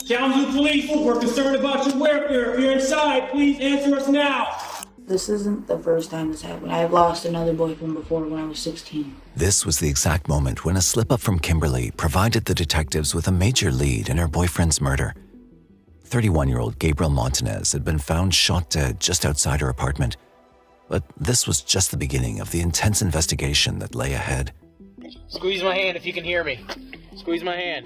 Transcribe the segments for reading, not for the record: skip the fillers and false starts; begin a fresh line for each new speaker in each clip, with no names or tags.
Kalamazoo Police, we're concerned about your welfare. If you're inside, please answer us now.
This isn't the first time this happened. I've lost another boyfriend before when I was 16.
This was the exact moment when a slip-up from Kimberly provided the detectives with a major lead in her boyfriend's murder. 31-year-old Gabriel Montanez had been found shot dead just outside her apartment. But this was just the beginning of the intense investigation that lay ahead.
Squeeze my hand if you can hear me. Squeeze my hand.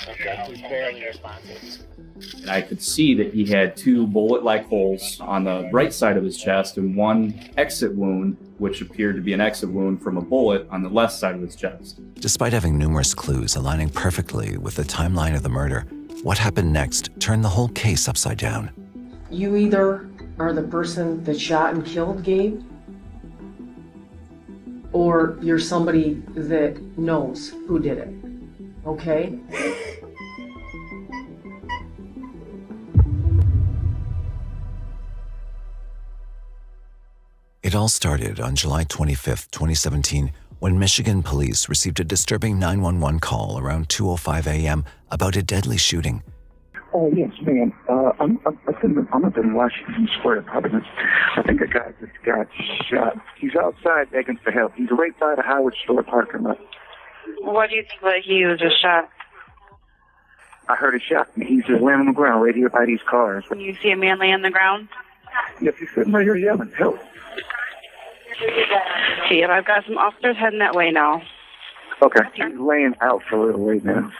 Okay, he's barely responsive.
And I could see that he had 2 bullet-like holes on the right side of his chest and 1 exit wound, which appeared to be an exit wound from a bullet on the left side of his chest.
Despite having numerous clues aligning perfectly with the timeline of the murder, what happened next turned the whole case upside down.
You either are the person that shot and killed Gabe, or you're somebody that knows who did it, okay?
It all started on July 25, 2017, when Michigan police received a disturbing 911 call around 2:05 a.m. about a deadly shooting.
Oh, yes, ma'am. I'm up in Washington Square apartments. I think a guy just got shot. He's outside begging for help. He's right by the Howard store parking lot.
What do you think that he was just shot?
I heard a shot, and he's just laying on the ground right here by these cars.
You see a man lay on the ground?
Yes, he's sitting right here yelling, help.
See, I've got some officers heading that way now.
Okay, he's laying out for a little way now.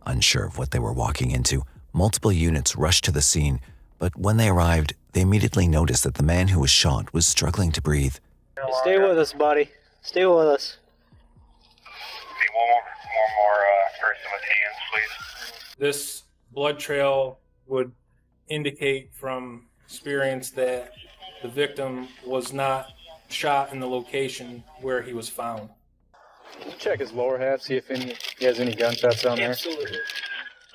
Unsure of what they were walking into, multiple units rushed to the scene, but when they arrived, they immediately noticed that the man who was shot was struggling to breathe.
Stay with us, buddy. Stay with us.
Hey, one more person with hands, please.
This blood trail would indicate from experience that the victim was not shot in the location where he was found.
Can you check his lower half, see if he has any gunshots down there?
Absolutely.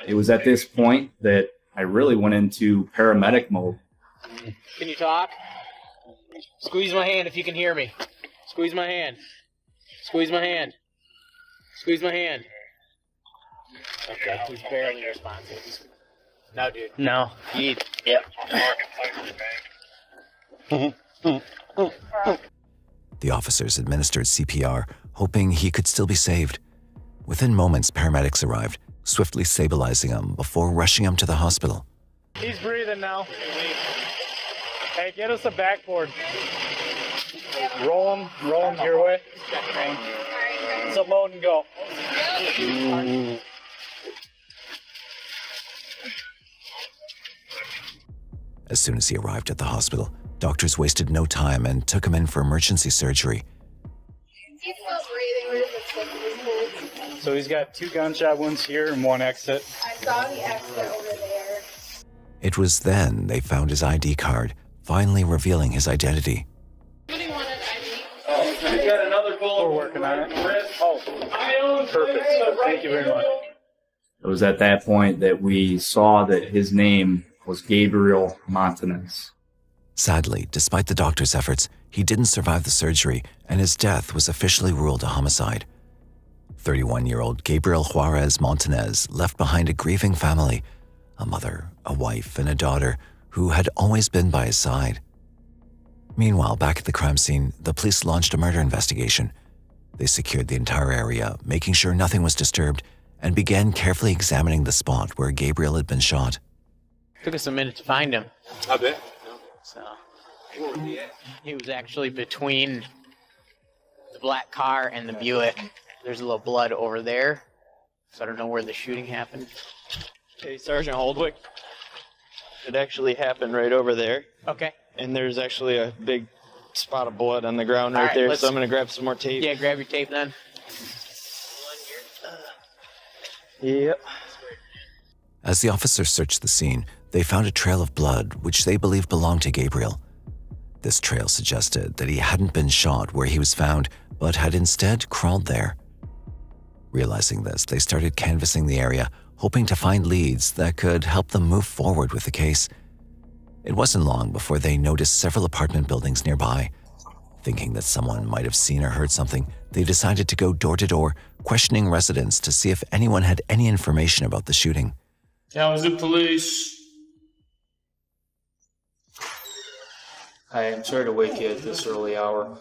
It was at this point that I really went into paramedic mode.
Can you talk? Squeeze my hand if you can hear me. Squeeze my hand. Squeeze my hand. Squeeze my hand. Okay, he's barely responsive. No, dude. No. Yep.
The officers administered CPR, hoping he could still be saved. Within moments, paramedics arrived, swiftly stabilizing him before rushing him to the hospital.
He's breathing now. Hey, get us a backboard. Roll him your way. It's a load and go.
As soon as he arrived at the hospital, doctors wasted no time and took him in for emergency surgery.
He's still breathing. We're just looking.
So he's got 2 gunshot wounds here and 1 exit.
I saw the exit over there.
It was then they found his ID card, finally revealing his identity.
Somebody wanted ID.
Oh, we got another bullet. We're working on it. Oh, perfect. Thank you very much.
It was at that point that we saw that his name was Gabriel Montanez.
Sadly, despite the doctor's efforts, he didn't survive the surgery, and his death was officially ruled a homicide. 31-year-old Gabriel Juarez Montanez left behind a grieving family, a mother, a wife, and a daughter who had always been by his side. Meanwhile, back at the crime scene, the police launched a murder investigation. They secured the entire area, making sure nothing was disturbed, and began carefully examining the spot where Gabriel had been shot.
Took us a minute to find him.
I bet.
So he was actually between the black car and the Buick. There's a little blood over there, so I don't know where the shooting happened.
Hey, Sergeant Holdwick. It actually happened right over there.
Okay.
And there's actually a big spot of blood on the ground right there, so I'm going to grab some more tape.
Yeah, grab your tape then.
Yep.
As the officers searched the scene, they found a trail of blood which they believed belonged to Gabriel. This trail suggested that he hadn't been shot where he was found, but had instead crawled there. Realizing this, they started canvassing the area, hoping to find leads that could help them move forward with the case. It wasn't long before they noticed several apartment buildings nearby. Thinking that someone might have seen or heard something, they decided to go door to door, questioning residents to see if anyone had any information about the shooting.
Kalamazoo Police. Hi, I'm sorry to wake you at this early hour.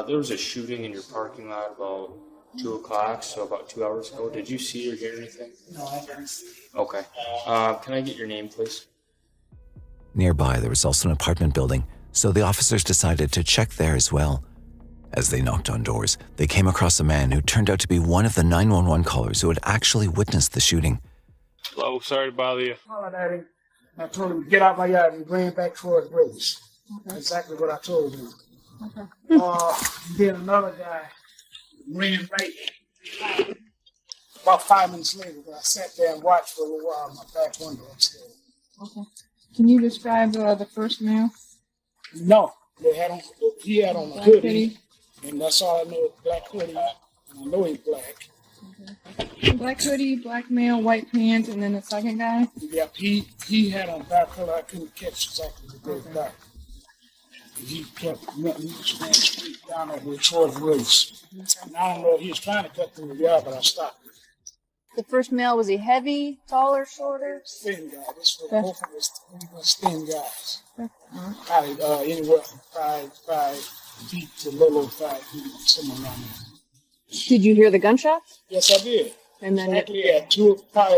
There was a shooting in your parking lot about 2 o'clock, so about 2 hours ago. Did you see or hear anything?
No, I didn't see.
Okay. Can I get your name, please?
Nearby, there was also an apartment building, so the officers decided to check there as well. As they knocked on doors, they came across a man who turned out to be one of the 911 callers who had actually witnessed the shooting.
Hello, sorry to bother you.
Hollered at him. I told him to get out my yard and bring him back towards Grace. Okay. Exactly what I told him. Okay. Then another guy ran right about 5 minutes later. I sat there and watched for a little while in my back window upstairs.
Okay. Can you describe the first male?
No, he had on a hoodie, and that's all I know. Black hoodie, and I know he's black.
Okay. Black hoodie, black male, white pants, and then the second guy.
Yep, he had on dark color. I couldn't catch exactly the very dark. He kept running straight down that way towards Grace. And I don't know if he was trying to cut through the yard, but I stopped him.
The first male, was he heavy, taller, shorter?
Thin guy. This was both of us thin guys. Probably anywhere from 5 feet to a little over 5 feet, somewhere around there.
Did you hear the gunshots?
Yes, I did.
And then
exactly at 2 o'clock,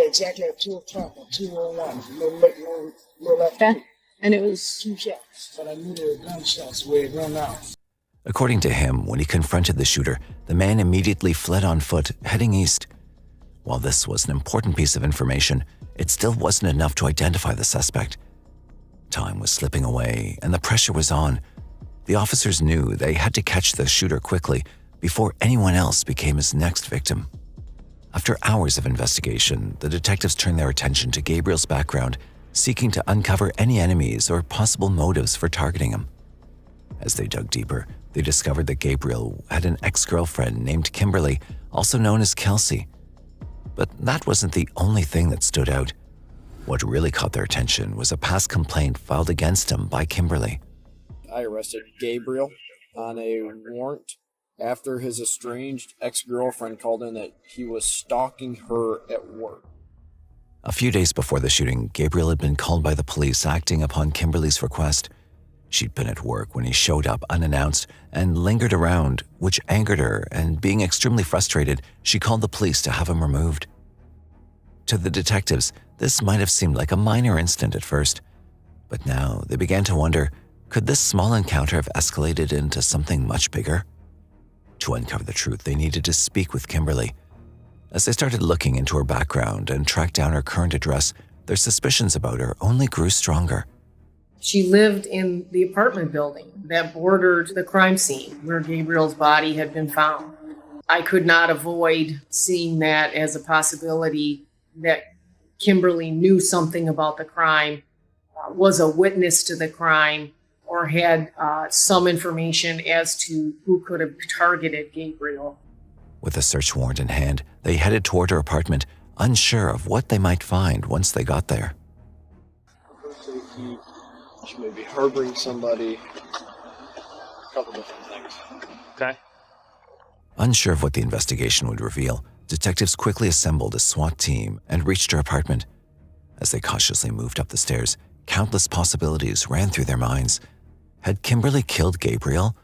or 2:01. No left.
Okay. And it was
2 shots, but I knew they were gunshots where it run out.
According to him, when he confronted the shooter, the man immediately fled on foot, heading east. While this was an important piece of information, it still wasn't enough to identify the suspect. Time was slipping away, and the pressure was on. The officers knew they had to catch the shooter quickly before anyone else became his next victim. After hours of investigation, the detectives turned their attention to Gabriel's background, seeking to uncover any enemies or possible motives for targeting him. As they dug deeper, they discovered that Gabriel had an ex-girlfriend named Kimberly, also known as Kelsey. But that wasn't the only thing that stood out. What really caught their attention was a past complaint filed against him by Kimberly.
I arrested Gabriel on a warrant after his estranged ex-girlfriend called in that he was stalking her at work.
A few days before the shooting, Gabriel had been called by the police acting upon Kimberly's request. She'd been at work when he showed up unannounced and lingered around, which angered her, and being extremely frustrated, she called the police to have him removed. To the detectives, this might have seemed like a minor incident at first, but now they began to wonder, could this small encounter have escalated into something much bigger? To uncover the truth, they needed to speak with Kimberly. As they started looking into her background and tracked down her current address, their suspicions about her only grew stronger.
She lived in the apartment building that bordered the crime scene where Gabriel's body had been found. I could not avoid seeing that as a possibility that Kimberly knew something about the crime, was a witness to the crime, or had some information as to who could have targeted Gabriel.
With a search warrant in hand, they headed toward her apartment, unsure of what they might find once they got there.
She may be harboring somebody. A couple different things.
Okay.
Unsure of what the investigation would reveal, detectives quickly assembled a SWAT team and reached her apartment. As they cautiously moved up the stairs, countless possibilities ran through their minds. Had Kimberly killed Gabriel?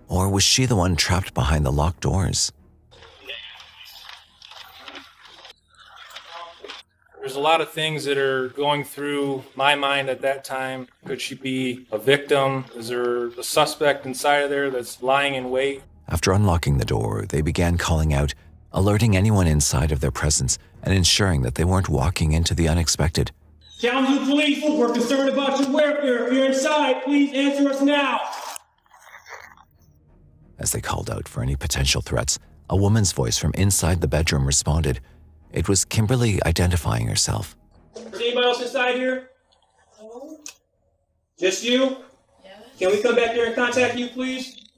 Or was she the one trapped behind the locked doors?
There's a lot of things that are going through my mind at that time. Could she be a victim? Is there a suspect inside of there that's lying in wait?
After unlocking the door, they began calling out, alerting anyone inside of their presence and ensuring that they weren't walking into the unexpected.
Kalamazoo Police, we're concerned about your welfare. If you're inside, please answer us now.
As they called out for any potential threats, a woman's voice from inside the bedroom responded. It was Kimberly identifying herself.
Is anybody else inside here? Just you? Yes. Can we come back here and contact you, please?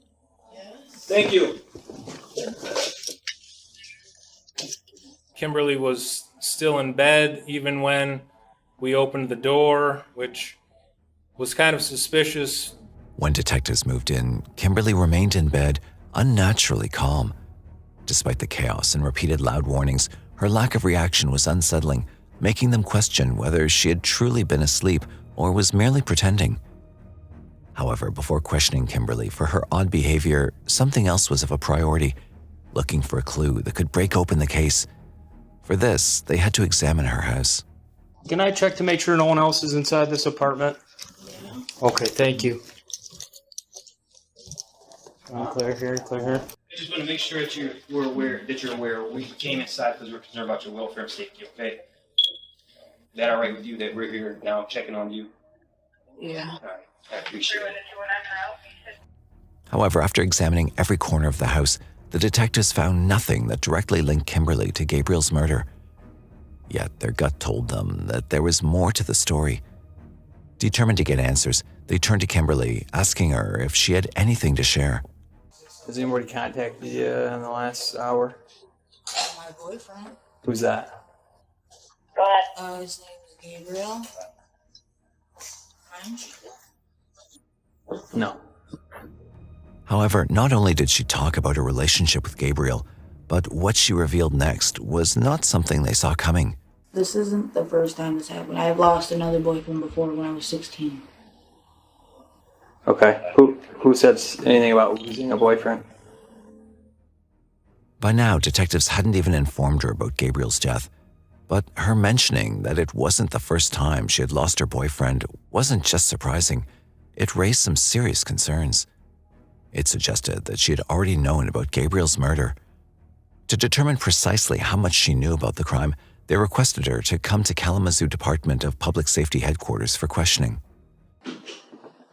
Yes. Thank you.
Kimberly was still in bed even when we opened the door, which was kind of suspicious
When detectives moved in, Kimberly remained in bed, unnaturally calm. Despite the chaos and repeated loud warnings, her lack of reaction was unsettling, making them question whether she had truly been asleep or was merely pretending. However, before questioning Kimberly for her odd behavior, something else was of a priority, looking for a clue that could break open the case. For this, they had to examine her house.
Can I check to make sure no one else is inside this apartment? Okay, thank you. Clear here, clear here.
I just want to make sure that you're aware. We came inside because we're concerned about your welfare and safety, okay? Is that all right with you that we're here now checking on you?
Yeah.
All right, I appreciate it.
However, after examining every corner of the house, the detectives found nothing that directly linked Kimberly to Gabriel's murder. Yet their gut told them that there was more to the story. Determined to get answers, they turned to Kimberly, asking her if she had anything to share.
Has anybody contacted you in the last hour?
My boyfriend.
Who's that?
His name is Gabriel.
No.
However, not only did she talk about her relationship with Gabriel, but what she revealed next was not something they saw coming.
This isn't the first time this happened. I've lost another boyfriend before when I was 16.
Okay. Who said anything about losing a boyfriend?
By now, detectives hadn't even informed her about Gabriel's death, but her mentioning that it wasn't the first time she had lost her boyfriend wasn't just surprising, it raised some serious concerns. It suggested that she had already known about Gabriel's murder. To determine precisely how much she knew about the crime, they requested her to come to Kalamazoo Department of Public Safety headquarters for questioning.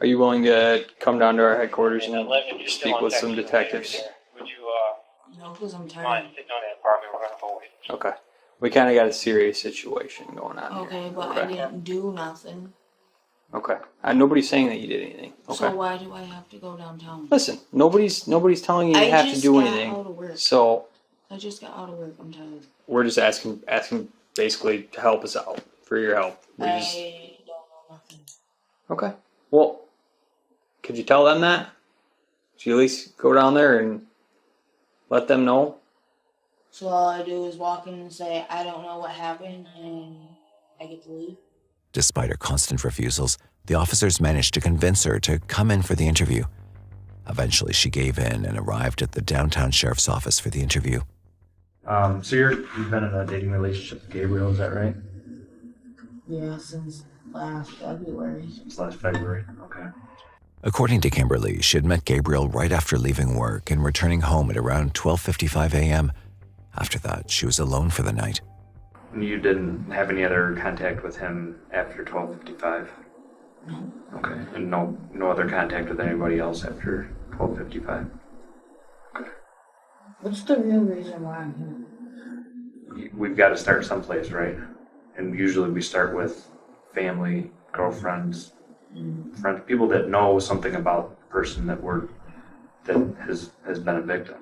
Are you willing to come down to our headquarters and speak with some detectives?
Would you,
No, because I'm
mind
tired.
sitting on that apartment? We're going to hold it.
Okay. We kind of got a serious situation going on
Okay,
here.
but I didn't do nothing.
Okay. Nobody's saying that you did anything. Okay.
So why do I have to go downtown?
Listen, nobody's telling you you
I
have to
just
do
got
anything.
out of work.
So
I just got out of work. I'm tired.
we're just asking basically to help us out, for your help.
I don't know nothing.
Okay. Well, could you tell them that? Could you at least go down there and let them know?
So all I do is walk in and say, I don't know what happened, and I get to leave.
Despite her constant refusals, the officers managed to convince her to come in for the interview. Eventually, she gave in and arrived at the downtown sheriff's office for the interview.
So you've been in a dating relationship with Gabriel, is that right?
Yeah, since last February.
Since last February, okay.
According to Kimberly, she had met Gabriel right after leaving work and returning home at around 12:55 a.m. After that, she was alone for the night.
You didn't have any other contact with him after 12:55?
No.
Okay. And no other contact with anybody else after 12:55?
What's the real reason why I'm here?
We've got to start someplace, right? And usually we start with family, girlfriends, friends, people that know something about the person that has been a victim.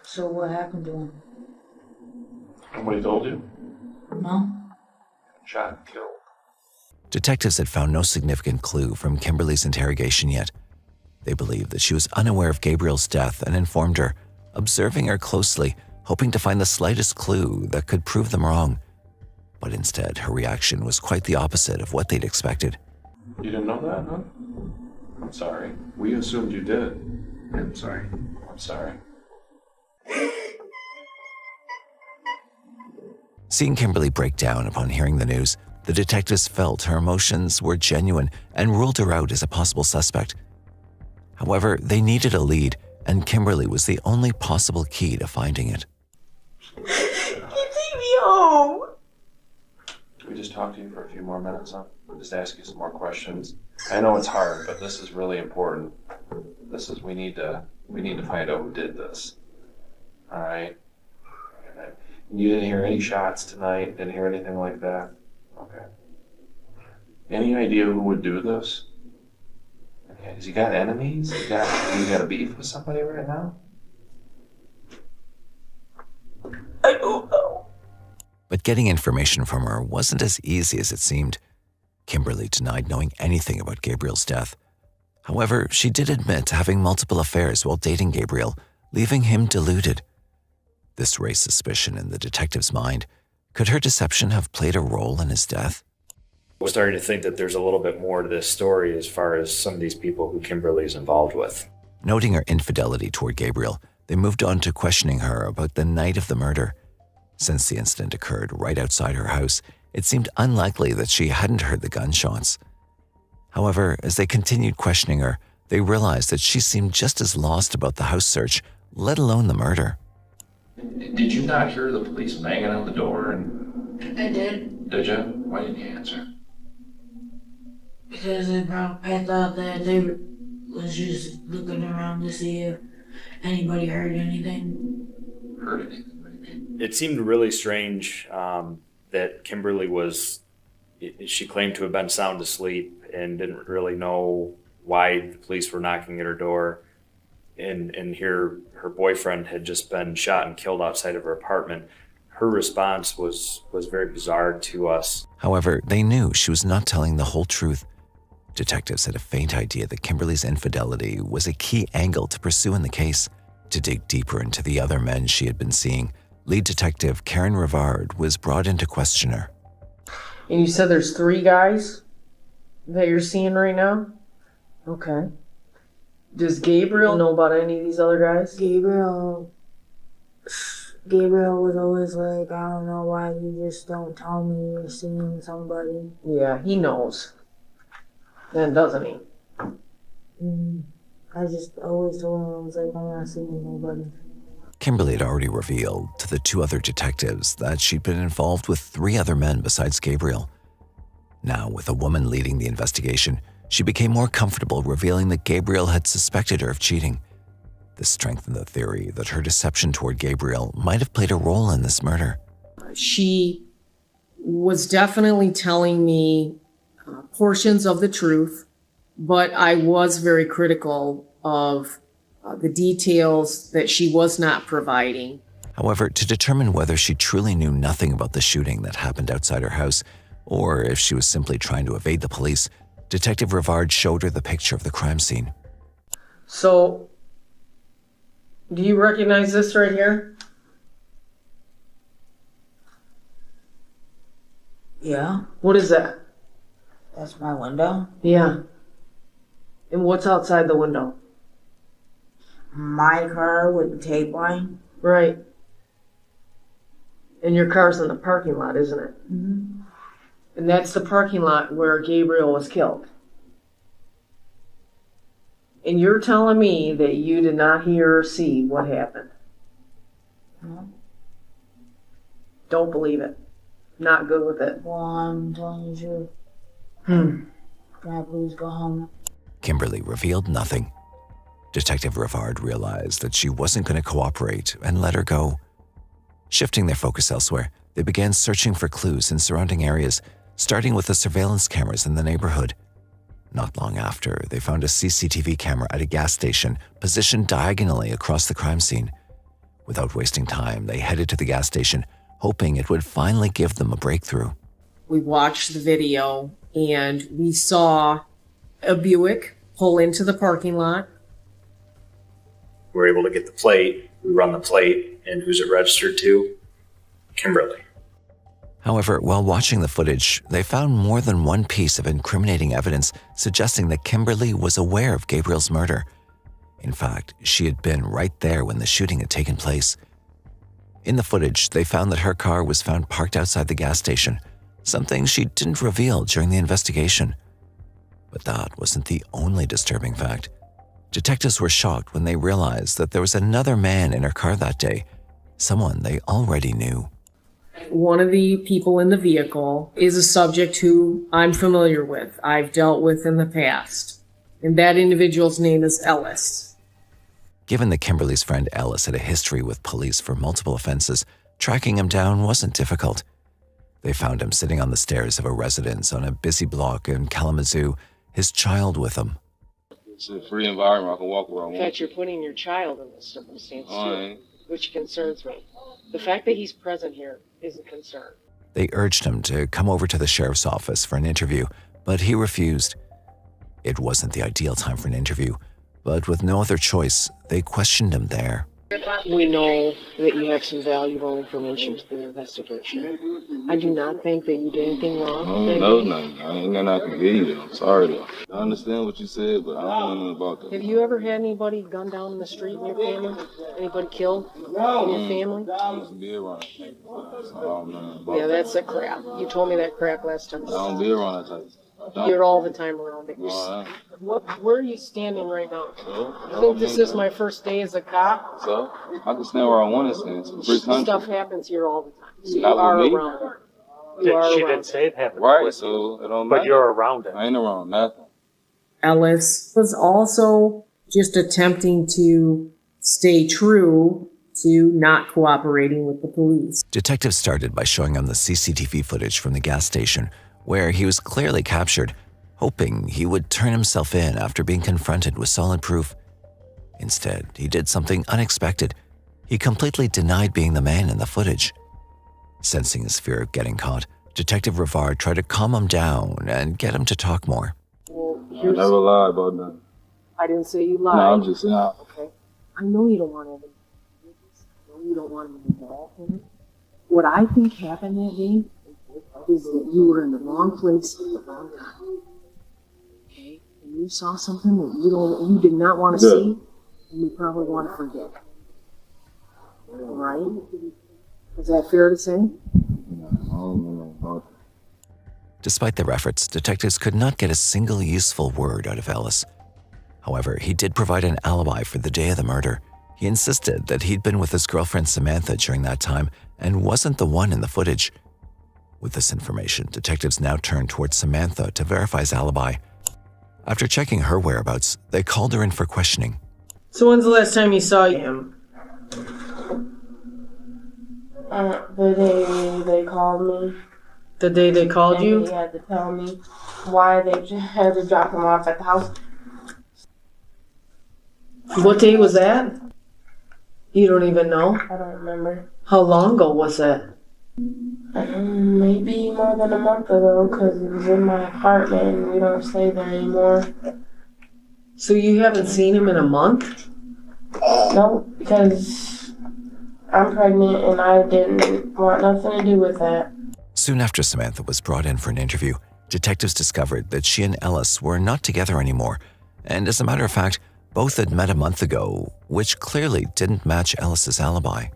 So what happened to him?
Nobody told you?
No.
Shot and killed.
Detectives had found no significant clue from Kimberly's interrogation yet. They believed that she was unaware of Gabriel's death and informed her, observing her closely, hoping to find the slightest clue that could prove them wrong. But instead, her reaction was quite the opposite of what they'd expected.
You didn't know that, huh? I'm sorry. We assumed you did.
I'm sorry.
I'm sorry.
Seeing Kimberly break down upon hearing the news, the detectives felt her emotions were genuine and ruled her out as a possible suspect. However, they needed a lead, and Kimberly was the only possible key to finding it.
You take me home.
Can we just talk to you for a few more minutes, huh? We'll just ask you some more questions. I know it's hard, but this is really important. We need to find out who did this. All right? You didn't hear any shots tonight? Didn't hear anything like that? Okay. Any idea who would do this? Okay. Has he got enemies? You got a beef with somebody right now?
I don't know.
But getting information from her wasn't as easy as it seemed. Kimberly denied knowing anything about Gabriel's death. However, she did admit to having multiple affairs while dating Gabriel, leaving him deluded. This raised suspicion in the detective's mind. Could her deception have played a role in his death?
We're starting to think that there's a little bit more to this story as far as some of these people who Kimberly is involved with.
Noting her infidelity toward Gabriel, they moved on to questioning her about the night of the murder. Since the incident occurred right outside her house, it seemed unlikely that she hadn't heard the gunshots. However, as they continued questioning her, they realized that she seemed just as lost about the house search, let alone the murder.
Did you not hear the police banging on the door?
I did.
Did you? Why didn't you answer?
Because I thought that they was just looking around to see if anybody heard anything.
Heard anything?
It seemed really strange that Kimberly she claimed to have been sound asleep and didn't really know why the police were knocking at her door. And here her boyfriend had just been shot and killed outside of her apartment. Her response was very bizarre to us.
However, they knew she was not telling the whole truth. Detectives had a faint idea that Kimberly's infidelity was a key angle to pursue in the case. To dig deeper into the other men she had been seeing, lead detective Karen Rivard was brought in to question her.
And you said there's 3 guys that you're seeing right now? Okay. Does Gabriel know about any of these other guys?
Gabriel was always like, I don't know why you just don't tell me you're seeing somebody.
Yeah, he knows. Then doesn't he?
I just always told him, I was like, I'm not seeing nobody.
Kimberly had already revealed to the 2 other detectives that she'd been involved with 3 other men besides Gabriel. Now, with a woman leading the investigation, she became more comfortable revealing that Gabriel had suspected her of cheating. This strengthened the theory that her deception toward Gabriel might have played a role in this murder.
She was definitely telling me portions of the truth, but I was very critical of the details that she was not providing.
However, to determine whether she truly knew nothing about the shooting that happened outside her house, or if she was simply trying to evade the police, Detective Rivard showed her the picture of the crime scene.
So, do you recognize this right here?
Yeah.
What is that?
That's my window.
Yeah. And what's outside the window?
My car with the tape line.
Right. And your car's in the parking lot, isn't it?
Mm-hmm.
And that's the parking lot where Gabriel was killed. And you're telling me that you did not hear or see what happened?
No.
Don't believe it. Not good with it.
Well, I'm telling you the truth. Can I please go home?
Kimberly revealed nothing. Detective Rivard realized that she wasn't going to cooperate and let her go. Shifting their focus elsewhere, they began searching for clues in surrounding areas, starting with the surveillance cameras in the neighborhood. Not long after, they found a CCTV camera at a gas station positioned diagonally across the crime scene. Without wasting time, they headed to the gas station, hoping it would finally give them a breakthrough.
We watched the video and we saw a Buick pull into the parking lot.
We were able to get the plate, we run the plate, and who's it registered to? Kimberly.
However, while watching the footage, they found more than one piece of incriminating evidence suggesting that Kimberly was aware of Gabriel's murder. In fact, she had been right there when the shooting had taken place. In the footage, they found that her car was found parked outside the gas station, something she didn't reveal during the investigation. But that wasn't the only disturbing fact. Detectives were shocked when they realized that there was another man in her car that day, someone they already knew.
One of the people in the vehicle is a subject who I'm familiar with, I've dealt with in the past, and that individual's name is Ellis.
Given that Kimberly's friend Ellis had a history with police for multiple offenses, tracking him down wasn't difficult. They found him sitting on the stairs of a residence on a busy block in Kalamazoo, his child with him.
It's a free environment. I can walk where I
In
want.
fact, you're putting your child in this circumstance
I
too,
ain't.
which concerns me. The fact that he's present here is a concern.
They urged him to come over to the sheriff's office for an interview, but he refused. It wasn't the ideal time for an interview, but with no other choice, they questioned him there.
We know that you have some valuable information for the investigation. I do not think that you did anything wrong.
I don't know nothing. I ain't got nothing to give you. I'm sorry though. I understand what you said, but I don't know nothing about that.
Have you ever had anybody gunned down in the street in your family? Anybody killed in your family?
I used to be around. So I don't know nothing about
Yeah, that's a crap. You told me that crap last time.
I don't be around that type of stuff.
You're all the time around it.
All right.
Where are you standing right now?
So,
I think this is my first day as a cop.
So, I can stand where I want to stand. It's a free country.
Stuff happens here all the time. So you
Not with
are
me.
around it. You are
She
around
didn't say it happened.
Right, so it don't matter.
But you're around it.
I ain't around nothing.
Ellis was also just attempting to stay true to not cooperating with the police.
Detectives started by showing him the CCTV footage from the gas station, where he was clearly captured, hoping he would turn himself in after being confronted with solid proof. Instead, he did something unexpected. He completely denied being the man in the footage. Sensing his fear of getting caught, Detective Rivard tried to calm him down and get him to talk more.
Well,
I never lie about nothing.
I didn't say you lied.
No, I'm just saying.
Okay. I know you don't want to. I know you don't want to be involved in it. What I think happened that day is that you were in the wrong place at the wrong time. Okay? And you saw something that you did not want to see, and you probably want to forget. Right? Is that fair to say?
Despite their efforts, detectives could not get a single useful word out of Ellis. However, he did provide an alibi for the day of the murder. He insisted that he'd been with his girlfriend Samantha during that time and wasn't the one in the footage. With this information, detectives now turned towards Samantha to verify his alibi. After checking her whereabouts, they called her in for questioning.
So when's the last time you saw him?
The day they called me.
The day they called
And
you?
They had to tell me why they had to drop him off at the house.
What day was that? You don't even know?
I don't remember.
How long ago was that?
Maybe more than a month ago, because it was in my apartment and we don't stay there anymore.
So you haven't seen him in a month?
No, because I'm pregnant and I didn't want nothing to do with that.
Soon after Samantha was brought in for an interview, detectives discovered that she and Ellis were not together anymore, and as a matter of fact, both had met a month ago, which clearly didn't match Ellis's alibi.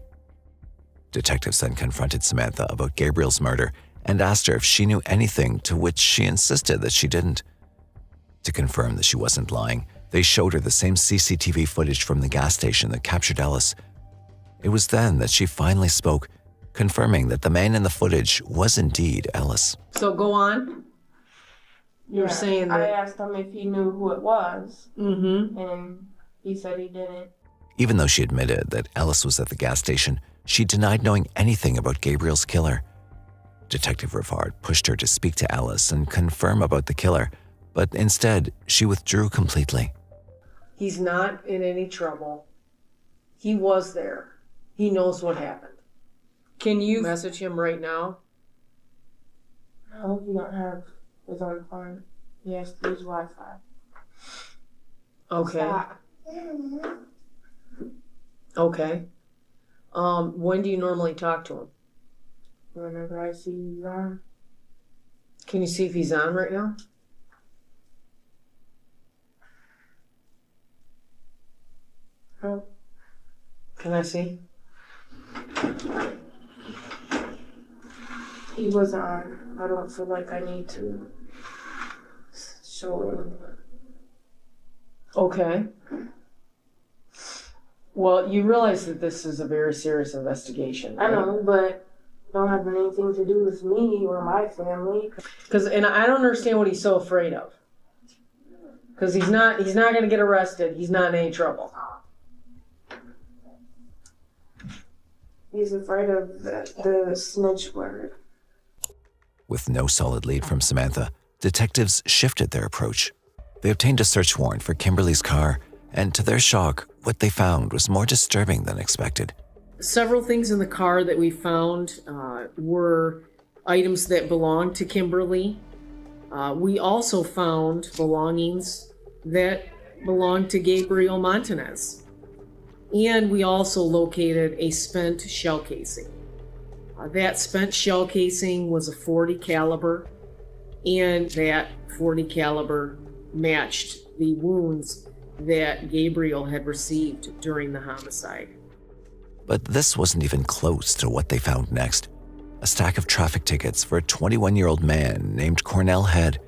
Detectives then confronted Samantha about Gabriel's murder and asked her if she knew anything, to which she insisted that she didn't. To confirm that she wasn't lying, they showed her the same CCTV footage from the gas station that captured Ellis. It was then that she finally spoke, confirming that the man in the footage was indeed Ellis.
So go on. You're saying that...
I asked him if he knew who it was.
Mm-hmm.
And he said he didn't.
Even though she admitted that Ellis was at the gas station, she denied knowing anything about Gabriel's killer. Detective Rivard pushed her to speak to Ellis and confirm about the killer, but instead, she withdrew completely.
He's not in any trouble. He was there. He knows what happened. Can you message him right now?
No, he don't have his own phone. He has to use Wi-Fi.
Okay.
Stop.
Okay. When do you normally talk to him?
Whenever I see he's on.
Can you see if he's on right now?
No.
Can I see?
He wasn't on. I don't feel like I need to show him.
Okay. Well, you realize that this is a very serious investigation, right?
I know, but don't have anything to do with me or my family.
And I don't understand what he's so afraid of. Because he's not going to get arrested. He's not in any trouble.
He's afraid of the snitch word.
With no solid lead from Samantha, detectives shifted their approach. They obtained a search warrant for Kimberly's car, and to their shock, what they found was more disturbing than expected.
Several things in the car that we found were items that belonged to Kimberly. We also found belongings that belonged to Gabriel Montanez. And we also located a spent shell casing. That spent shell casing was a .40 caliber, and that .40 caliber matched the wounds that Gabriel had received during the homicide.
But this wasn't even close to what they found next. A stack of traffic tickets for a 21-year-old man named Cornell Head.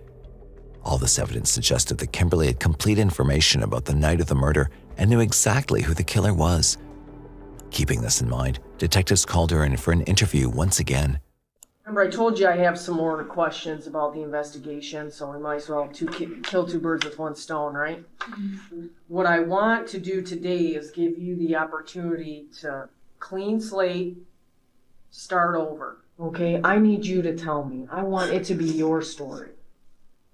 All this evidence suggested that Kimberly had complete information about the night of the murder and knew exactly who the killer was. Keeping this in mind, detectives called her in for an interview once again.
Remember, I told you I have some more questions about the investigation, so I might as well kill two birds with one stone, right? Mm-hmm. What I want to do today is give you the opportunity to clean slate, start over, okay? I need you to tell me. I want it to be your story.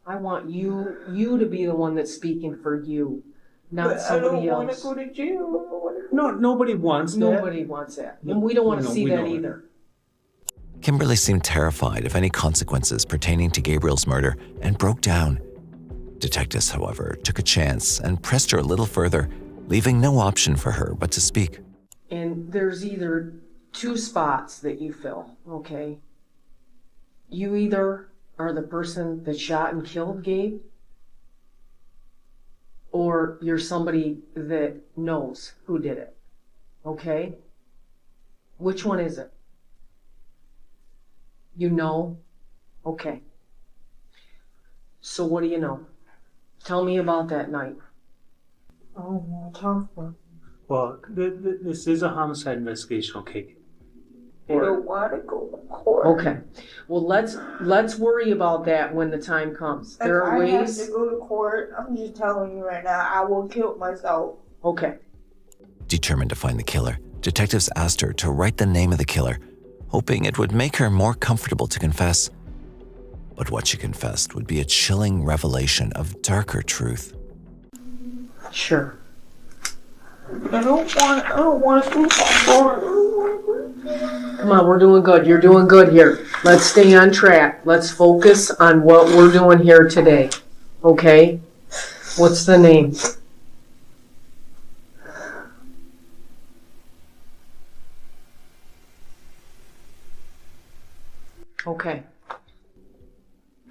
I want you to be the one that's speaking for you, not somebody else.
I don't want to go to jail. No, nobody wants that.
Nobody wants that. And we don't want to see that either.
Kimberly seemed terrified of any consequences pertaining to Gabriel's murder and broke down. Detectives, however, took a chance and pressed her a little further, leaving no option for her but to speak.
And there's either two spots that you fill, okay? You either are the person that shot and killed Gabe, or you're somebody that knows who did it, okay? Which one is it? You know? Okay. So what do you know? Tell me about that night.
I don't want to talk about it. Well, this is a homicide investigation, okay?
I don't want to go to court.
Okay. Well, let's worry about that when the time comes. There are ways.
If I have to go to court, I'm just telling you right now, I will kill myself.
Okay.
Determined to find the killer, detectives asked her to write the name of the killer, hoping it would make her more comfortable to confess. But what she confessed would be a chilling revelation of darker truth.
Sure.
I don't want to go to court.
Come on, we're doing good. You're doing good here. Let's stay on track. Let's focus on what we're doing here today. Okay? What's the name? Okay.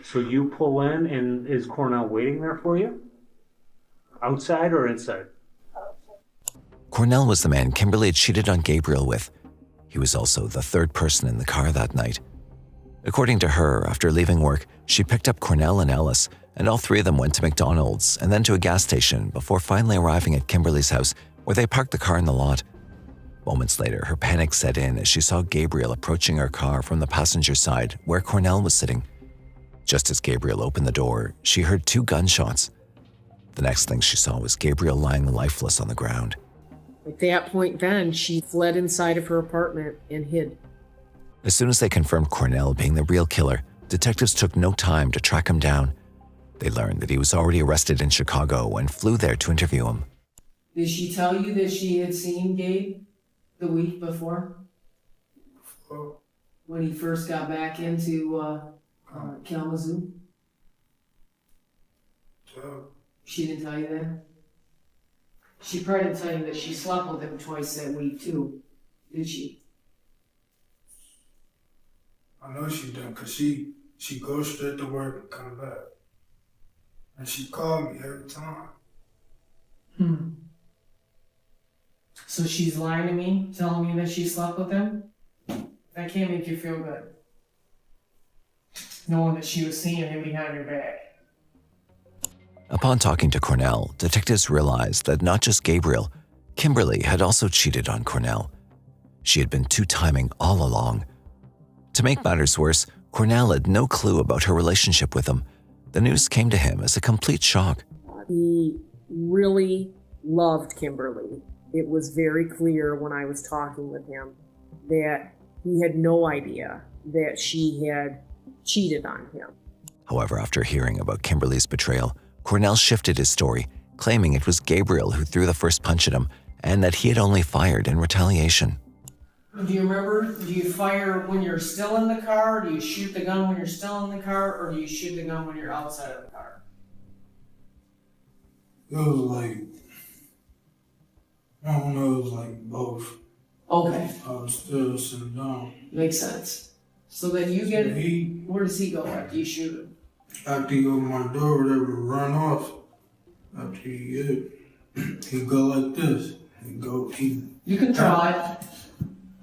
So you pull in, and is Cornell waiting there for you? Outside or inside?
Cornell was the man Kimberly had cheated on Gabriel with. He was also the third person in the car that night. According to her, after leaving work, she picked up Cornell and Ellis, and all three of them went to McDonald's and then to a gas station before finally arriving at Kimberly's house, where they parked the car in the lot. Moments later, her panic set in as she saw Gabriel approaching her car from the passenger side where Cornell was sitting. Just as Gabriel opened the door, she heard 2 gunshots. The next thing she saw was Gabriel lying lifeless on the ground.
At that point then, she fled inside of her apartment and hid.
As soon as they confirmed Cornell being the real killer, detectives took no time to track him down. They learned that he was already arrested in Chicago and flew there to interview him.
Did she tell you that she had seen Gabe the week before? When he first got back into Kalamazoo? She didn't tell you that? She probably didn't tell you that she slept with him twice that week too, did she?
I know she done, cause she goes straight to work and come back. And she called me every time.
So she's lying to me, telling me that she slept with him? That can't make you feel good. Knowing that she was seeing him behind her back.
Upon talking to Cornell, detectives realized that not just Gabriel, Kimberly had also cheated on Cornell. She had been two-timing all along. To make matters worse, Cornell had no clue about her relationship with him. The news came to him as a complete shock.
He really loved Kimberly. It was very clear when I was talking with him that he had no idea that she had cheated on him.
However, after hearing about Kimberly's betrayal, Cornell shifted his story, claiming it was Gabriel who threw the first punch at him and that he had only fired in retaliation.
Do you remember? Do you fire when you're still in the car? Do you shoot the gun when you're still in the car? Or do you shoot the gun when you're outside of the car?
It was like, I don't know, it was like both.
Okay.
I was still sitting down.
Makes sense. So then you get, where does he go after you shoot him?
After he opened my door, whatever, run off. After he go like this.
You can try.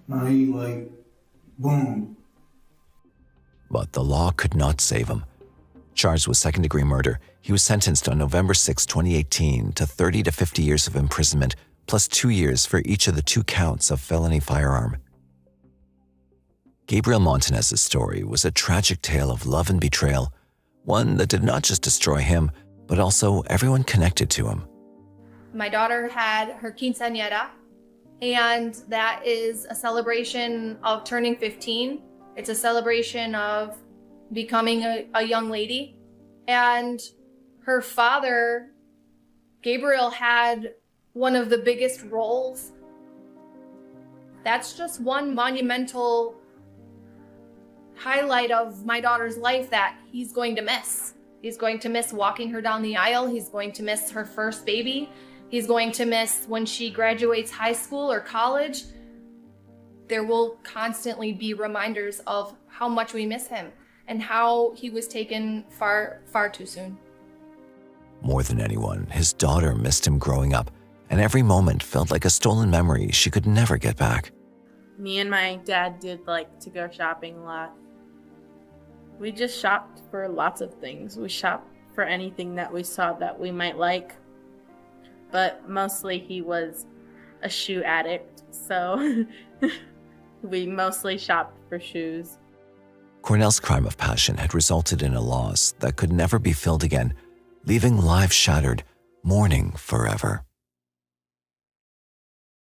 Now he like, boom.
But the law could not save him. Charged with second-degree murder, he was sentenced on November 6, 2018 to 30 to 50 years of imprisonment, plus 2 years for each of the 2 counts of felony firearm. Gabriel Montanez's story was a tragic tale of love and betrayal, one that did not just destroy him, but also everyone connected to him.
My daughter had her quinceañera, and that is a celebration of turning 15. It's a celebration of becoming a young lady. And her father, Gabriel, had one of the biggest roles. That's just one monumental highlight of my daughter's life that he's going to miss. He's going to miss walking her down the aisle. He's going to miss her first baby. He's going to miss when she graduates high school or college. There will constantly be reminders of how much we miss him and how he was taken far, far too soon.
More than anyone, his daughter missed him growing up, and every moment felt like a stolen memory she could never get back.
Me and my dad did like to go shopping a lot. We just shopped for lots of things. We shopped for anything that we saw that we might like. But mostly he was a shoe addict, so we mostly shopped for shoes.
Cornell's crime of passion had resulted in a loss that could never be filled again, leaving lives shattered, mourning forever.